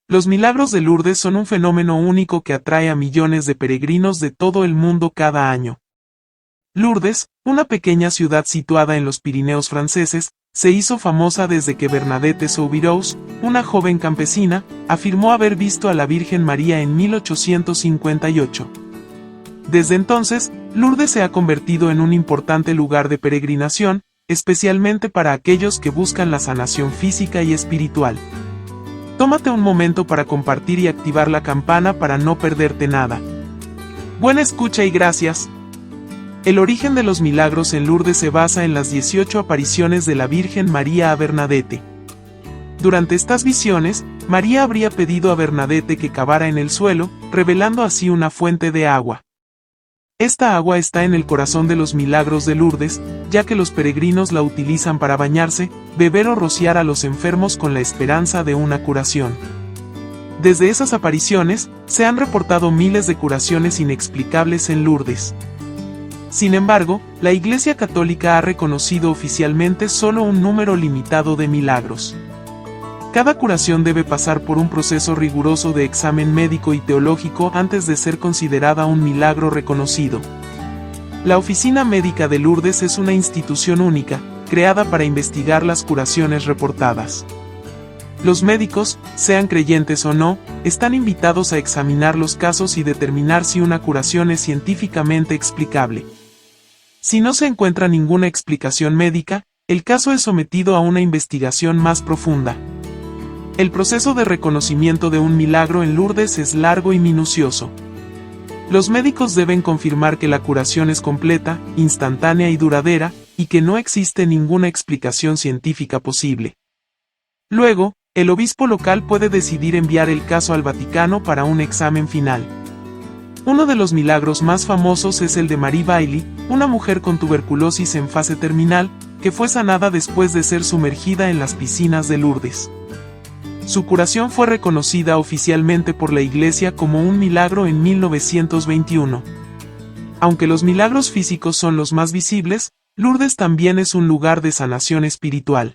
Los milagros de Lourdes son un fenómeno único que atrae a millones de peregrinos de todo el mundo cada año. Lourdes, una pequeña ciudad situada en los Pirineos franceses, se hizo famosa desde que Bernadette Soubirous, una joven campesina, afirmó haber visto a la Virgen María en 1858. Desde entonces, Lourdes se ha convertido en un importante lugar de peregrinación, especialmente para aquellos que buscan la sanación física y espiritual. Tómate un momento para compartir y activar la campana para no perderte nada. Buena escucha y gracias. El origen de los milagros en Lourdes se basa en las 18 apariciones de la Virgen María a Bernadette. Durante estas visiones, María habría pedido a Bernadette que cavara en el suelo, revelando así una fuente de agua. Esta agua está en el corazón de los milagros de Lourdes, ya que los peregrinos la utilizan para bañarse, beber o rociar a los enfermos con la esperanza de una curación. Desde esas apariciones, se han reportado miles de curaciones inexplicables en Lourdes. Sin embargo, la Iglesia Católica ha reconocido oficialmente solo un número limitado de milagros. Cada curación debe pasar por un proceso riguroso de examen médico y teológico antes de ser considerada un milagro reconocido. La Oficina Médica de Lourdes es una institución única, creada para investigar las curaciones reportadas. Los médicos, sean creyentes o no, están invitados a examinar los casos y determinar si una curación es científicamente explicable. Si no se encuentra ninguna explicación médica, el caso es sometido a una investigación más profunda. El proceso de reconocimiento de un milagro en Lourdes es largo y minucioso. Los médicos deben confirmar que la curación es completa, instantánea y duradera, y que no existe ninguna explicación científica posible. Luego, el obispo local puede decidir enviar el caso al Vaticano para un examen final. Uno de los milagros más famosos es el de Marie Bailly, una mujer con tuberculosis en fase terminal, que fue sanada después de ser sumergida en las piscinas de Lourdes. Su curación fue reconocida oficialmente por la Iglesia como un milagro en 1921. Aunque los milagros físicos son los más visibles, Lourdes también es un lugar de sanación espiritual.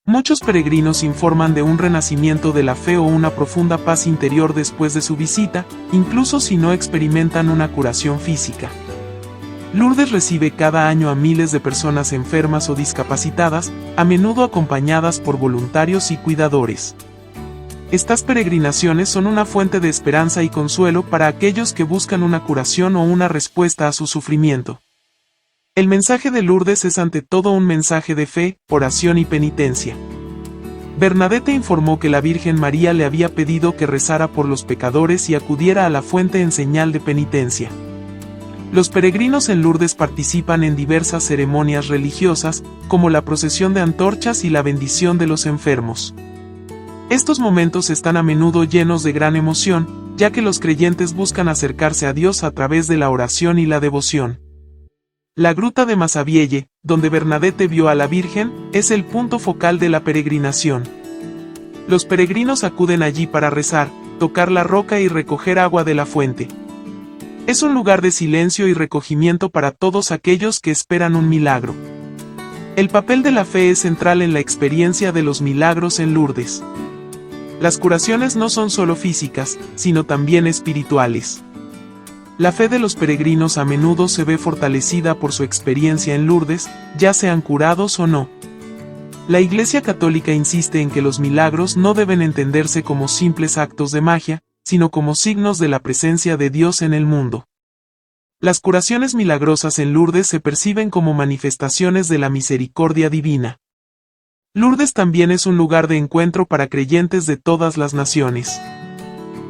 Muchos peregrinos informan de un renacimiento de la fe o una profunda paz interior después de su visita, incluso si no experimentan una curación física. Lourdes recibe cada año a miles de personas enfermas o discapacitadas, a menudo acompañadas por voluntarios y cuidadores. Estas peregrinaciones son una fuente de esperanza y consuelo para aquellos que buscan una curación o una respuesta a su sufrimiento. El mensaje de Lourdes es ante todo un mensaje de fe, oración y penitencia. Bernadette informó que la Virgen María le había pedido que rezara por los pecadores y acudiera a la fuente en señal de penitencia. Los peregrinos en Lourdes participan en diversas ceremonias religiosas, como la procesión de antorchas y la bendición de los enfermos. Estos momentos están a menudo llenos de gran emoción, ya que los creyentes buscan acercarse a Dios a través de la oración y la devoción. La gruta de Massabielle, donde Bernadette vio a la Virgen, es el punto focal de la peregrinación. Los peregrinos acuden allí para rezar, tocar la roca y recoger agua de la fuente. Es un lugar de silencio y recogimiento para todos aquellos que esperan un milagro. El papel de la fe es central en la experiencia de los milagros en Lourdes. Las curaciones no son solo físicas, sino también espirituales. La fe de los peregrinos a menudo se ve fortalecida por su experiencia en Lourdes, ya sean curados o no. La Iglesia Católica insiste en que los milagros no deben entenderse como simples actos de magia, sino como signos de la presencia de Dios en el mundo. Las curaciones milagrosas en Lourdes se perciben como manifestaciones de la misericordia divina. Lourdes también es un lugar de encuentro para creyentes de todas las naciones.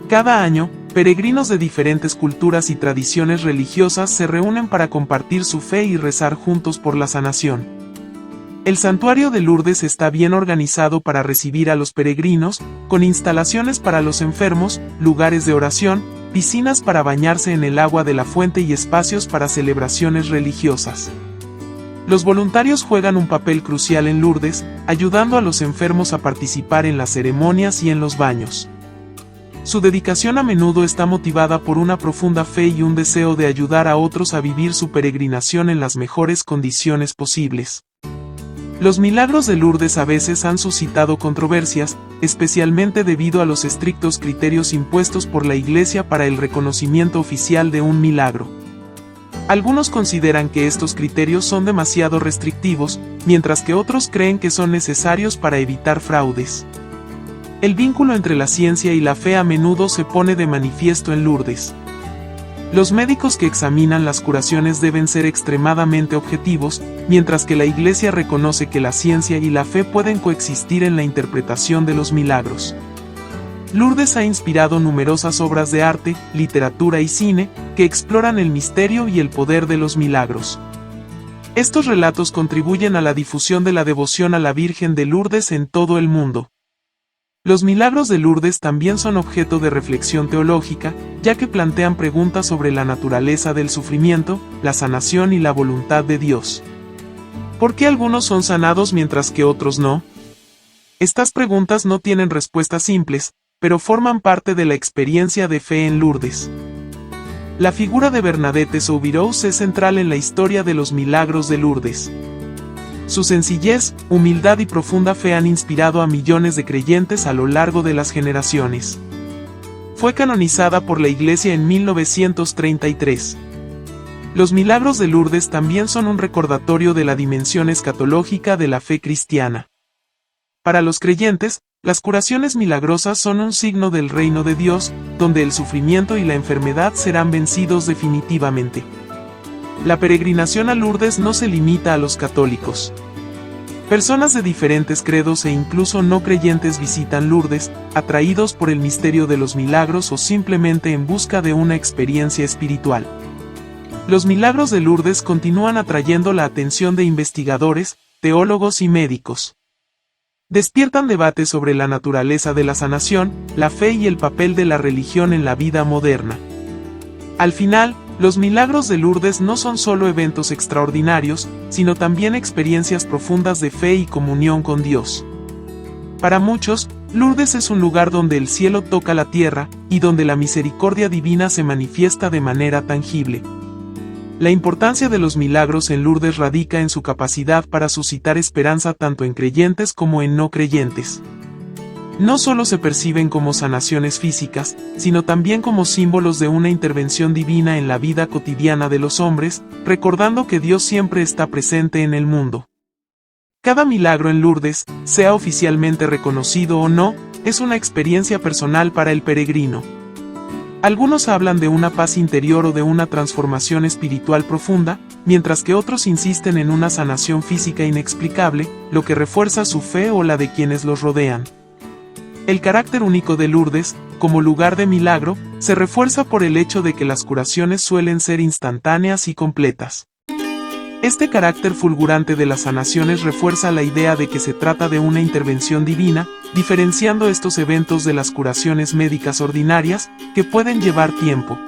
Cada año, peregrinos de diferentes culturas y tradiciones religiosas se reúnen para compartir su fe y rezar juntos por la sanación. El santuario de Lourdes está bien organizado para recibir a los peregrinos, con instalaciones para los enfermos, lugares de oración, piscinas para bañarse en el agua de la fuente y espacios para celebraciones religiosas. Los voluntarios juegan un papel crucial en Lourdes, ayudando a los enfermos a participar en las ceremonias y en los baños. Su dedicación a menudo está motivada por una profunda fe y un deseo de ayudar a otros a vivir su peregrinación en las mejores condiciones posibles. Los milagros de Lourdes a veces han suscitado controversias, especialmente debido a los estrictos criterios impuestos por la Iglesia para el reconocimiento oficial de un milagro. Algunos consideran que estos criterios son demasiado restrictivos, mientras que otros creen que son necesarios para evitar fraudes. El vínculo entre la ciencia y la fe a menudo se pone de manifiesto en Lourdes. Los médicos que examinan las curaciones deben ser extremadamente objetivos, mientras que la Iglesia reconoce que la ciencia y la fe pueden coexistir en la interpretación de los milagros. Lourdes ha inspirado numerosas obras de arte, literatura y cine, que exploran el misterio y el poder de los milagros. Estos relatos contribuyen a la difusión de la devoción a la Virgen de Lourdes en todo el mundo. Los milagros de Lourdes también son objeto de reflexión teológica, ya que plantean preguntas sobre la naturaleza del sufrimiento, la sanación y la voluntad de Dios. ¿Por qué algunos son sanados mientras que otros no? Estas preguntas no tienen respuestas simples, pero forman parte de la experiencia de fe en Lourdes. La figura de Bernadette Soubirous es central en la historia de los milagros de Lourdes. Su sencillez, humildad y profunda fe han inspirado a millones de creyentes a lo largo de las generaciones. Fue canonizada por la Iglesia en 1933. Los milagros de Lourdes también son un recordatorio de la dimensión escatológica de la fe cristiana. Para los creyentes, las curaciones milagrosas son un signo del reino de Dios, donde el sufrimiento y la enfermedad serán vencidos definitivamente. La peregrinación a Lourdes no se limita a los católicos. Personas de diferentes credos e incluso no creyentes visitan Lourdes, atraídos por el misterio de los milagros o simplemente en busca de una experiencia espiritual. Los milagros de Lourdes continúan atrayendo la atención de investigadores, teólogos y médicos. Despiertan debates sobre la naturaleza de la sanación, la fe y el papel de la religión en la vida moderna. Al final, los milagros de Lourdes no son solo eventos extraordinarios, sino también experiencias profundas de fe y comunión con Dios. Para muchos, Lourdes es un lugar donde el cielo toca la tierra, y donde la misericordia divina se manifiesta de manera tangible. La importancia de los milagros en Lourdes radica en su capacidad para suscitar esperanza tanto en creyentes como en no creyentes. No solo se perciben como sanaciones físicas, sino también como símbolos de una intervención divina en la vida cotidiana de los hombres, recordando que Dios siempre está presente en el mundo. Cada milagro en Lourdes, sea oficialmente reconocido o no, es una experiencia personal para el peregrino. Algunos hablan de una paz interior o de una transformación espiritual profunda, mientras que otros insisten en una sanación física inexplicable, lo que refuerza su fe o la de quienes los rodean. El carácter único de Lourdes, como lugar de milagro, se refuerza por el hecho de que las curaciones suelen ser instantáneas y completas. Este carácter fulgurante de las sanaciones refuerza la idea de que se trata de una intervención divina, diferenciando estos eventos de las curaciones médicas ordinarias, que pueden llevar tiempo.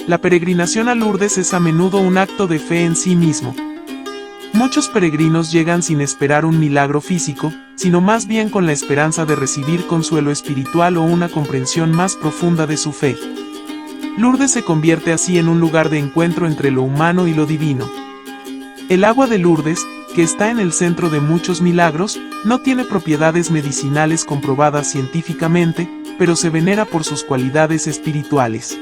La peregrinación a Lourdes es a menudo un acto de fe en sí mismo. Muchos peregrinos llegan sin esperar un milagro físico, sino más bien con la esperanza de recibir consuelo espiritual o una comprensión más profunda de su fe. Lourdes se convierte así en un lugar de encuentro entre lo humano y lo divino. El agua de Lourdes, que está en el centro de muchos milagros, no tiene propiedades medicinales comprobadas científicamente, pero se venera por sus cualidades espirituales.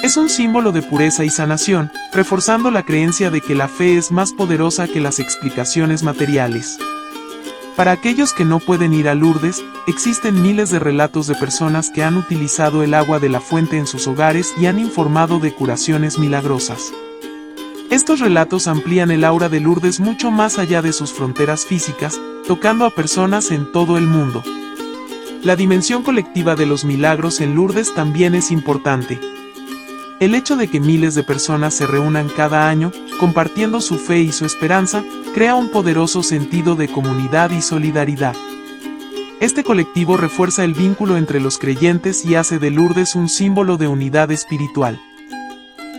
Es un símbolo de pureza y sanación, reforzando la creencia de que la fe es más poderosa que las explicaciones materiales. Para aquellos que no pueden ir a Lourdes, existen miles de relatos de personas que han utilizado el agua de la fuente en sus hogares y han informado de curaciones milagrosas. Estos relatos amplían el aura de Lourdes mucho más allá de sus fronteras físicas, tocando a personas en todo el mundo. La dimensión colectiva de los milagros en Lourdes también es importante. El hecho de que miles de personas se reúnan cada año, compartiendo su fe y su esperanza, crea un poderoso sentido de comunidad y solidaridad. Este colectivo refuerza el vínculo entre los creyentes y hace de Lourdes un símbolo de unidad espiritual.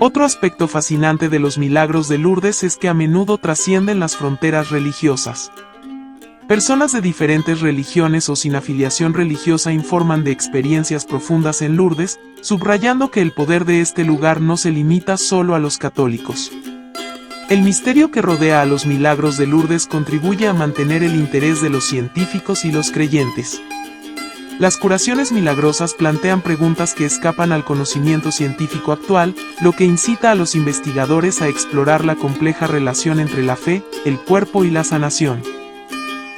Otro aspecto fascinante de los milagros de Lourdes es que a menudo trascienden las fronteras religiosas. Personas de diferentes religiones o sin afiliación religiosa informan de experiencias profundas en Lourdes, subrayando que el poder de este lugar no se limita solo a los católicos. El misterio que rodea a los milagros de Lourdes contribuye a mantener el interés de los científicos y los creyentes. Las curaciones milagrosas plantean preguntas que escapan al conocimiento científico actual, lo que incita a los investigadores a explorar la compleja relación entre la fe, el cuerpo y la sanación.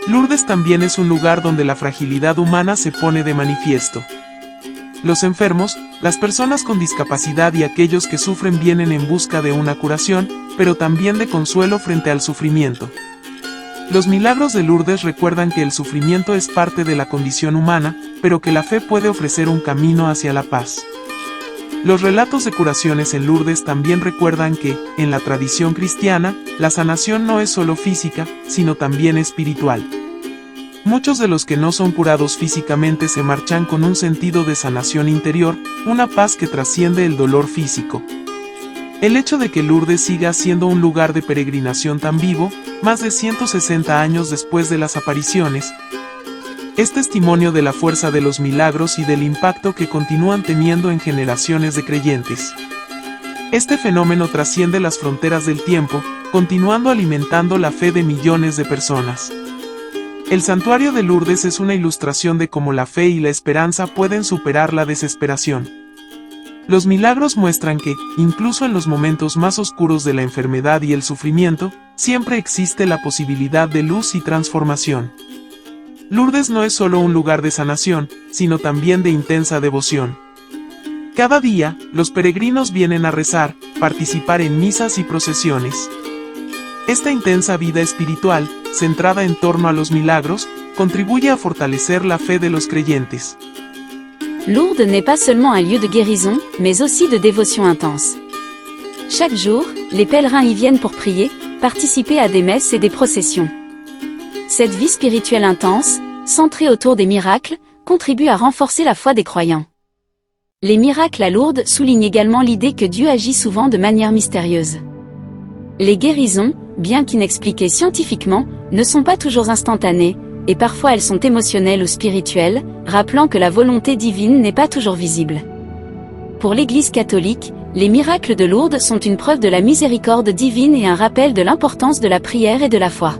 Lourdes también es un lugar donde la fragilidad humana se pone de manifiesto. Los enfermos, las personas con discapacidad y aquellos que sufren vienen en busca de una curación, pero también de consuelo frente al sufrimiento. Los milagros de Lourdes recuerdan que el sufrimiento es parte de la condición humana, pero que la fe puede ofrecer un camino hacia la paz. Los relatos de curaciones en Lourdes también recuerdan que, en la tradición cristiana, la sanación no es solo física, sino también espiritual. Muchos de los que no son curados físicamente se marchan con un sentido de sanación interior, una paz que trasciende el dolor físico. El hecho de que Lourdes siga siendo un lugar de peregrinación tan vivo, más de 160 años después de las apariciones, es testimonio de la fuerza de los milagros y del impacto que continúan teniendo en generaciones de creyentes. Este fenómeno trasciende las fronteras del tiempo, continuando alimentando la fe de millones de personas. El santuario de Lourdes es una ilustración de cómo la fe y la esperanza pueden superar la desesperación. Los milagros muestran que, incluso en los momentos más oscuros de la enfermedad y el sufrimiento, siempre existe la posibilidad de luz y transformación. Lourdes no es solo un lugar de sanación, sino también de intensa devoción. Cada día, los peregrinos vienen a rezar, participar en misas y procesiones. Esta intensa vida espiritual, centrada en torno a los milagros, contribuye a fortalecer la fe de los creyentes. Lourdes n'est pas seulement un lieu de guérison, mais aussi de dévotion intense. Chaque jour, les pèlerins y viennent pour prier, participer à des messes et des processions. Cette vie spirituelle intense, centrée autour des miracles, contribue à renforcer la foi des croyants. Les miracles à Lourdes soulignent également l'idée que Dieu agit souvent de manière mystérieuse. Les guérisons, bien qu'inexpliquées scientifiquement, ne sont pas toujours instantanées, et parfois elles sont émotionnelles ou spirituelles, rappelant que la volonté divine n'est pas toujours visible. Pour l'Église catholique, les miracles de Lourdes sont une preuve de la miséricorde divine et un rappel de l'importance de la prière et de la foi.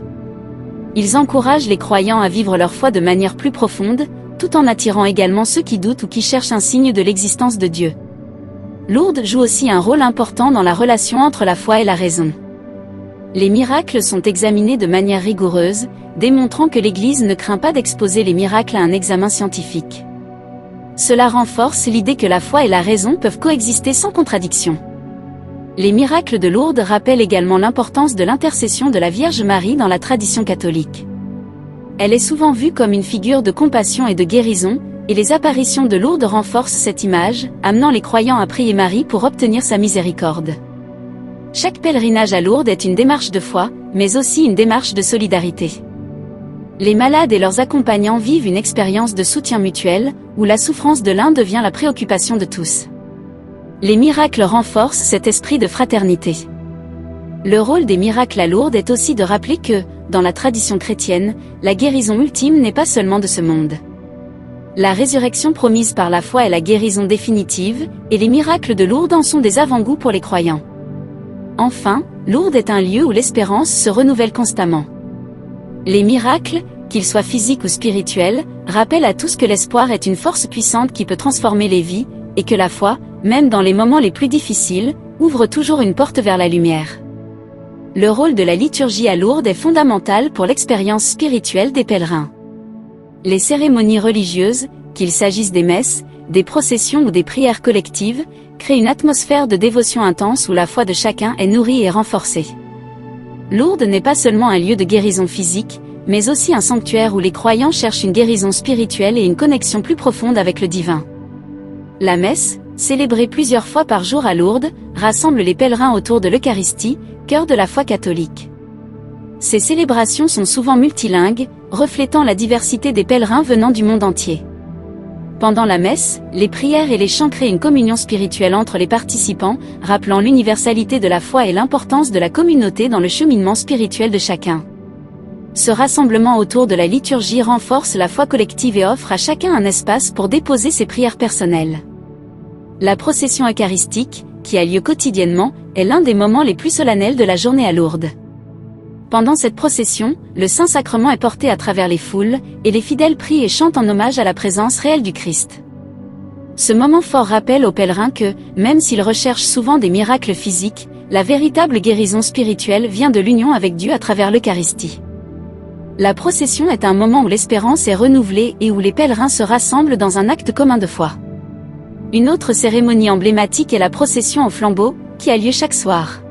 Ils encouragent les croyants à vivre leur foi de manière plus profonde, tout en attirant également ceux qui doutent ou qui cherchent un signe de l'existence de Dieu. Lourdes joue aussi un rôle important dans la relation entre la foi et la raison. Les miracles sont examinés de manière rigoureuse, démontrant que l'Église ne craint pas d'exposer les miracles à un examen scientifique. Cela renforce l'idée que la foi et la raison peuvent coexister sans contradiction. Les miracles de Lourdes rappellent également l'importance de l'intercession de la Vierge Marie dans la tradition catholique. Elle est souvent vue comme une figure de compassion et de guérison, et les apparitions de Lourdes renforcent cette image, amenant les croyants à prier Marie pour obtenir sa miséricorde. Chaque pèlerinage à Lourdes est une démarche de foi, mais aussi une démarche de solidarité. Les malades et leurs accompagnants vivent une expérience de soutien mutuel, où la souffrance de l'un devient la préoccupation de tous. Les miracles renforcent cet esprit de fraternité. Le rôle des miracles à Lourdes est aussi de rappeler que, dans la tradition chrétienne, la guérison ultime n'est pas seulement de ce monde. La résurrection promise par la foi est la guérison définitive, et les miracles de Lourdes en sont des avant-goûts pour les croyants. Enfin, Lourdes est un lieu où l'espérance se renouvelle constamment. Les miracles, qu'ils soient physiques ou spirituels, rappellent à tous que l'espoir est une force puissante qui peut transformer les vies, et que la foi, même dans les moments les plus difficiles, ouvre toujours une porte vers la lumière. Le rôle de la liturgie à Lourdes est fondamental pour l'expérience spirituelle des pèlerins. Les cérémonies religieuses, qu'il s'agisse des messes, des processions ou des prières collectives, créent une atmosphère de dévotion intense où la foi de chacun est nourrie et renforcée. Lourdes n'est pas seulement un lieu de guérison physique, mais aussi un sanctuaire où les croyants cherchent une guérison spirituelle et une connexion plus profonde avec le divin. La messe, célébrée plusieurs fois par jour à Lourdes, rassemble les pèlerins autour de l'Eucharistie, cœur de la foi catholique. Ces célébrations sont souvent multilingues, reflétant la diversité des pèlerins venant du monde entier. Pendant la messe, les prières et les chants créent une communion spirituelle entre les participants, rappelant l'universalité de la foi et l'importance de la communauté dans le cheminement spirituel de chacun. Ce rassemblement autour de la liturgie renforce la foi collective et offre à chacun un espace pour déposer ses prières personnelles. La procession eucharistique, qui a lieu quotidiennement, est l'un des moments les plus solennels de la journée à Lourdes. Pendant cette procession, le Saint-Sacrement est porté à travers les foules, et les fidèles prient et chantent en hommage à la présence réelle du Christ. Ce moment fort rappelle aux pèlerins que, même s'ils recherchent souvent des miracles physiques, la véritable guérison spirituelle vient de l'union avec Dieu à travers l'Eucharistie. La procession est un moment où l'espérance est renouvelée et où les pèlerins se rassemblent dans un acte commun de foi. Une autre cérémonie emblématique est la procession au flambeau, qui a lieu chaque soir.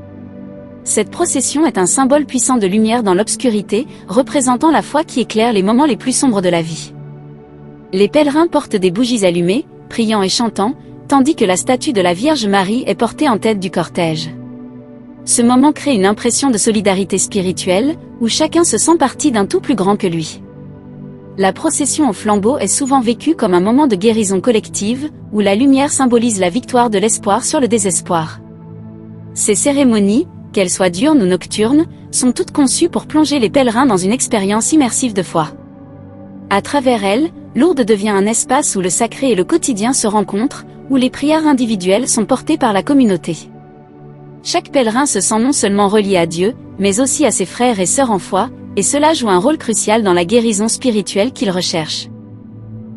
Cette procession est un symbole puissant de lumière dans l'obscurité, représentant la foi qui éclaire les moments les plus sombres de la vie. Les pèlerins portent des bougies allumées, priant et chantant, tandis que la statue de la Vierge Marie est portée en tête du cortège. Ce moment crée une impression de solidarité spirituelle, où chacun se sent partie d'un tout plus grand que lui. La procession au flambeau est souvent vécue comme un moment de guérison collective, où la lumière symbolise la victoire de l'espoir sur le désespoir. Ces cérémonies, qu'elles soient diurnes ou nocturnes, sont toutes conçues pour plonger les pèlerins dans une expérience immersive de foi. À travers elles, Lourdes devient un espace où le sacré et le quotidien se rencontrent, où les prières individuelles sont portées par la communauté. Chaque pèlerin se sent non seulement relié à Dieu, mais aussi à ses frères et sœurs en foi, et cela joue un rôle crucial dans la guérison spirituelle qu'il recherche.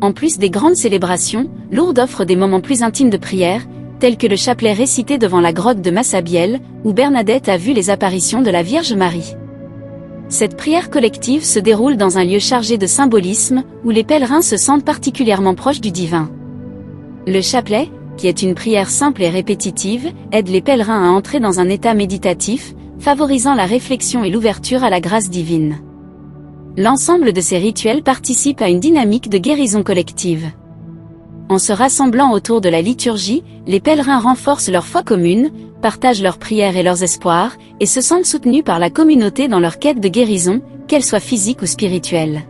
En plus des grandes célébrations, Lourdes offre des moments plus intimes de prière, tels que le chapelet récité devant la grotte de Massabielle, où Bernadette a vu les apparitions de la Vierge Marie. Cette prière collective se déroule dans un lieu chargé de symbolisme, où les pèlerins se sentent particulièrement proches du divin. Le chapelet, qui est une prière simple et répétitive, aide les pèlerins à entrer dans un état méditatif, favorisant la réflexion et l'ouverture à la grâce divine. L'ensemble de ces rituels participe à une dynamique de guérison collective. En se rassemblant autour de la liturgie, les pèlerins renforcent leur foi commune, partagent leurs prières et leurs espoirs, et se sentent soutenus par la communauté dans leur quête de guérison, qu'elle soit physique ou spirituelle.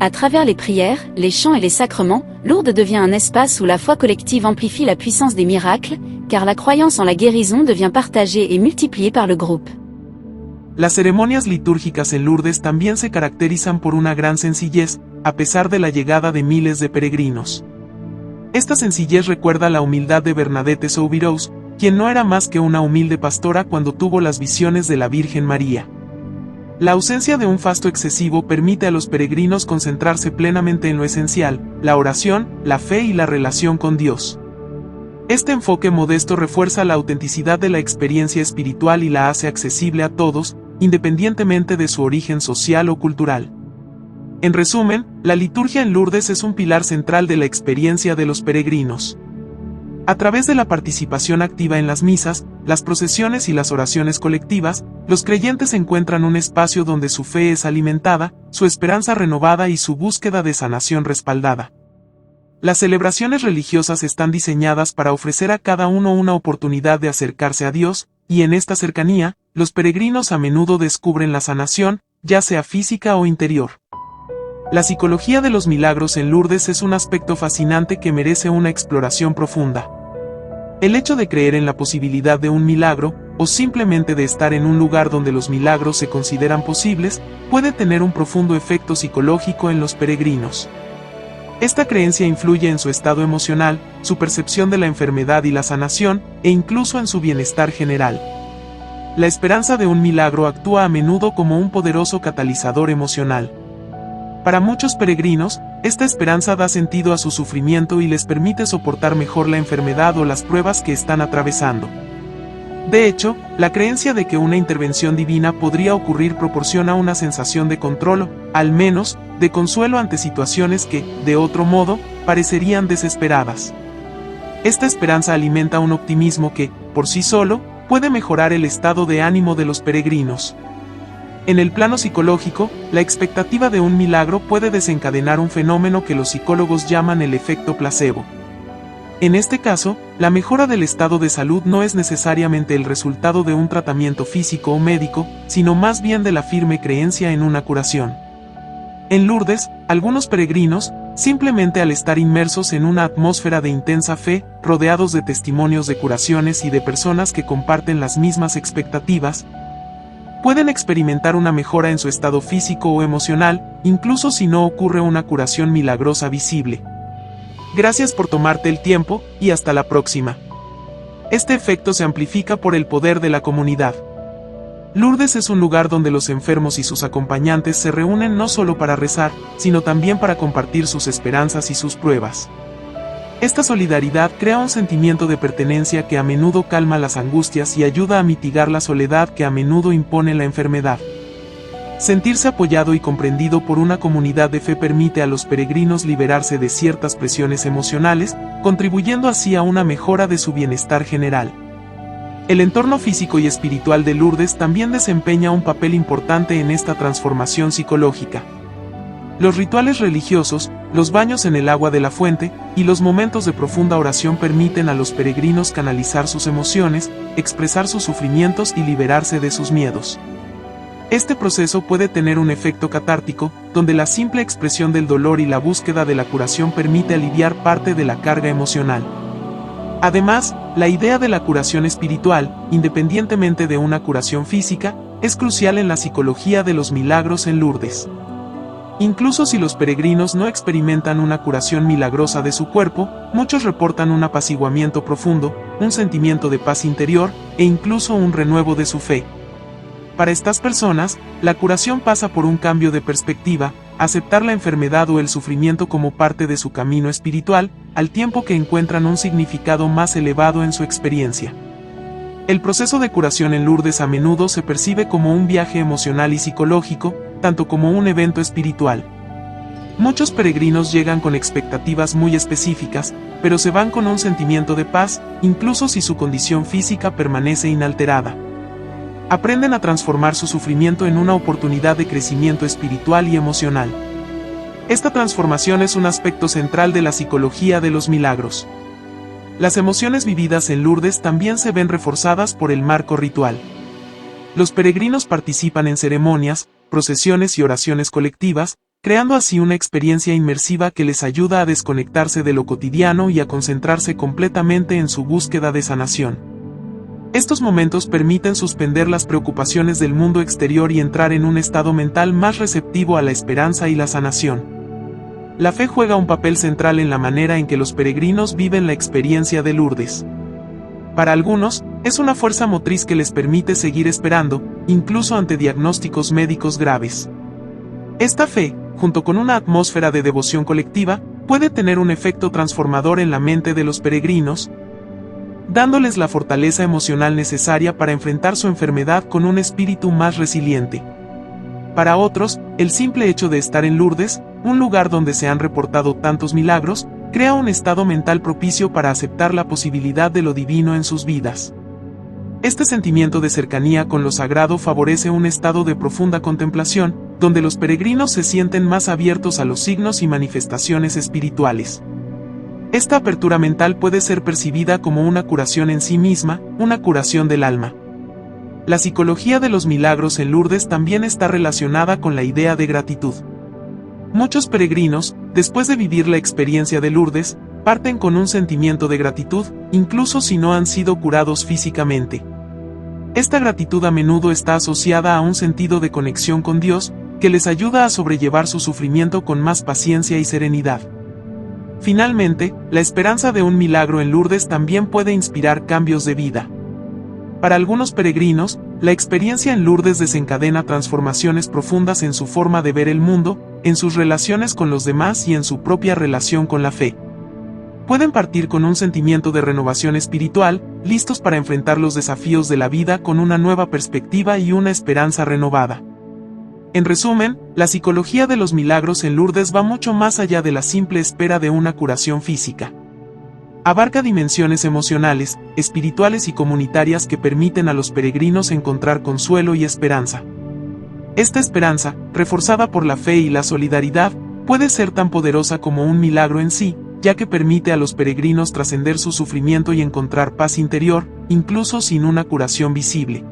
À travers les prières, les chants et les sacrements, Lourdes devient un espace où la foi collective amplifie la puissance des miracles, car la croyance en la guérison devient partagée et multipliée par le groupe. Las ceremonias litúrgicas en Lourdes también se caracterizan por una gran sencillez, a pesar de la llegada de miles de peregrinos. Esta sencillez recuerda la humildad de Bernadette Soubirous, quien no era más que una humilde pastora cuando tuvo las visiones de la Virgen María. La ausencia de un fasto excesivo permite a los peregrinos concentrarse plenamente en lo esencial, la oración, la fe y la relación con Dios. Este enfoque modesto refuerza la autenticidad de la experiencia espiritual y la hace accesible a todos, independientemente de su origen social o cultural. En resumen, la liturgia en Lourdes es un pilar central de la experiencia de los peregrinos. A través de la participación activa en las misas, las procesiones y las oraciones colectivas, los creyentes encuentran un espacio donde su fe es alimentada, su esperanza renovada y su búsqueda de sanación respaldada. Las celebraciones religiosas están diseñadas para ofrecer a cada uno una oportunidad de acercarse a Dios, y en esta cercanía, los peregrinos a menudo descubren la sanación, ya sea física o interior. La psicología de los milagros en Lourdes es un aspecto fascinante que merece una exploración profunda. El hecho de creer en la posibilidad de un milagro, o simplemente de estar en un lugar donde los milagros se consideran posibles, puede tener un profundo efecto psicológico en los peregrinos. Esta creencia influye en su estado emocional, su percepción de la enfermedad y la sanación, e incluso en su bienestar general. La esperanza de un milagro actúa a menudo como un poderoso catalizador emocional. Para muchos peregrinos, esta esperanza da sentido a su sufrimiento y les permite soportar mejor la enfermedad o las pruebas que están atravesando. De hecho, la creencia de que una intervención divina podría ocurrir proporciona una sensación de control, al menos, de consuelo ante situaciones que, de otro modo, parecerían desesperadas. Esta esperanza alimenta un optimismo que, por sí solo, puede mejorar el estado de ánimo de los peregrinos. En el plano psicológico, la expectativa de un milagro puede desencadenar un fenómeno que los psicólogos llaman el efecto placebo. En este caso, la mejora del estado de salud no es necesariamente el resultado de un tratamiento físico o médico, sino más bien de la firme creencia en una curación. En Lourdes, algunos peregrinos, simplemente al estar inmersos en una atmósfera de intensa fe, rodeados de testimonios de curaciones y de personas que comparten las mismas expectativas, pueden experimentar una mejora en su estado físico o emocional, incluso si no ocurre una curación milagrosa visible. Gracias por tomarte el tiempo, y hasta la próxima. Este efecto se amplifica por el poder de la comunidad. Lourdes es un lugar donde los enfermos y sus acompañantes se reúnen no solo para rezar, sino también para compartir sus esperanzas y sus pruebas. Esta solidaridad crea un sentimiento de pertenencia que a menudo calma las angustias y ayuda a mitigar la soledad que a menudo impone la enfermedad. Sentirse apoyado y comprendido por una comunidad de fe permite a los peregrinos liberarse de ciertas presiones emocionales, contribuyendo así a una mejora de su bienestar general. El entorno físico y espiritual de Lourdes también desempeña un papel importante en esta transformación psicológica. Los rituales religiosos, los baños en el agua de la fuente, y los momentos de profunda oración permiten a los peregrinos canalizar sus emociones, expresar sus sufrimientos y liberarse de sus miedos. Este proceso puede tener un efecto catártico, donde la simple expresión del dolor y la búsqueda de la curación permite aliviar parte de la carga emocional. Además, la idea de la curación espiritual, independientemente de una curación física, es crucial en la psicología de los milagros en Lourdes. Incluso si los peregrinos no experimentan una curación milagrosa de su cuerpo, muchos reportan un apaciguamiento profundo, un sentimiento de paz interior, e incluso un renuevo de su fe. Para estas personas, la curación pasa por un cambio de perspectiva, aceptar la enfermedad o el sufrimiento como parte de su camino espiritual, al tiempo que encuentran un significado más elevado en su experiencia. El proceso de curación en Lourdes a menudo se percibe como un viaje emocional y psicológico, tanto como un evento espiritual. Muchos peregrinos llegan con expectativas muy específicas, pero se van con un sentimiento de paz, incluso si su condición física permanece inalterada. Aprenden a transformar su sufrimiento en una oportunidad de crecimiento espiritual y emocional. Esta transformación es un aspecto central de la psicología de los milagros. Las emociones vividas en Lourdes también se ven reforzadas por el marco ritual. Los peregrinos participan en ceremonias, procesiones y oraciones colectivas, creando así una experiencia inmersiva que les ayuda a desconectarse de lo cotidiano y a concentrarse completamente en su búsqueda de sanación. Estos momentos permiten suspender las preocupaciones del mundo exterior y entrar en un estado mental más receptivo a la esperanza y la sanación. La fe juega un papel central en la manera en que los peregrinos viven la experiencia de Lourdes. Para algunos, es una fuerza motriz que les permite seguir esperando, incluso ante diagnósticos médicos graves. Esta fe, junto con una atmósfera de devoción colectiva, puede tener un efecto transformador en la mente de los peregrinos, dándoles la fortaleza emocional necesaria para enfrentar su enfermedad con un espíritu más resiliente. Para otros, el simple hecho de estar en Lourdes, un lugar donde se han reportado tantos milagros, crea un estado mental propicio para aceptar la posibilidad de lo divino en sus vidas. Este sentimiento de cercanía con lo sagrado favorece un estado de profunda contemplación, donde los peregrinos se sienten más abiertos a los signos y manifestaciones espirituales. Esta apertura mental puede ser percibida como una curación en sí misma, una curación del alma. La psicología de los milagros en Lourdes también está relacionada con la idea de gratitud. Muchos peregrinos, después de vivir la experiencia de Lourdes, parten con un sentimiento de gratitud, incluso si no han sido curados físicamente. Esta gratitud a menudo está asociada a un sentido de conexión con Dios, que les ayuda a sobrellevar su sufrimiento con más paciencia y serenidad. Finalmente, la esperanza de un milagro en Lourdes también puede inspirar cambios de vida. Para algunos peregrinos, la experiencia en Lourdes desencadena transformaciones profundas en su forma de ver el mundo, en sus relaciones con los demás y en su propia relación con la fe. Pueden partir con un sentimiento de renovación espiritual, listos para enfrentar los desafíos de la vida con una nueva perspectiva y una esperanza renovada. En resumen, la psicología de los milagros en Lourdes va mucho más allá de la simple espera de una curación física. Abarca dimensiones emocionales, espirituales y comunitarias que permiten a los peregrinos encontrar consuelo y esperanza. Esta esperanza, reforzada por la fe y la solidaridad, puede ser tan poderosa como un milagro en sí, ya que permite a los peregrinos trascender su sufrimiento y encontrar paz interior, incluso sin una curación visible.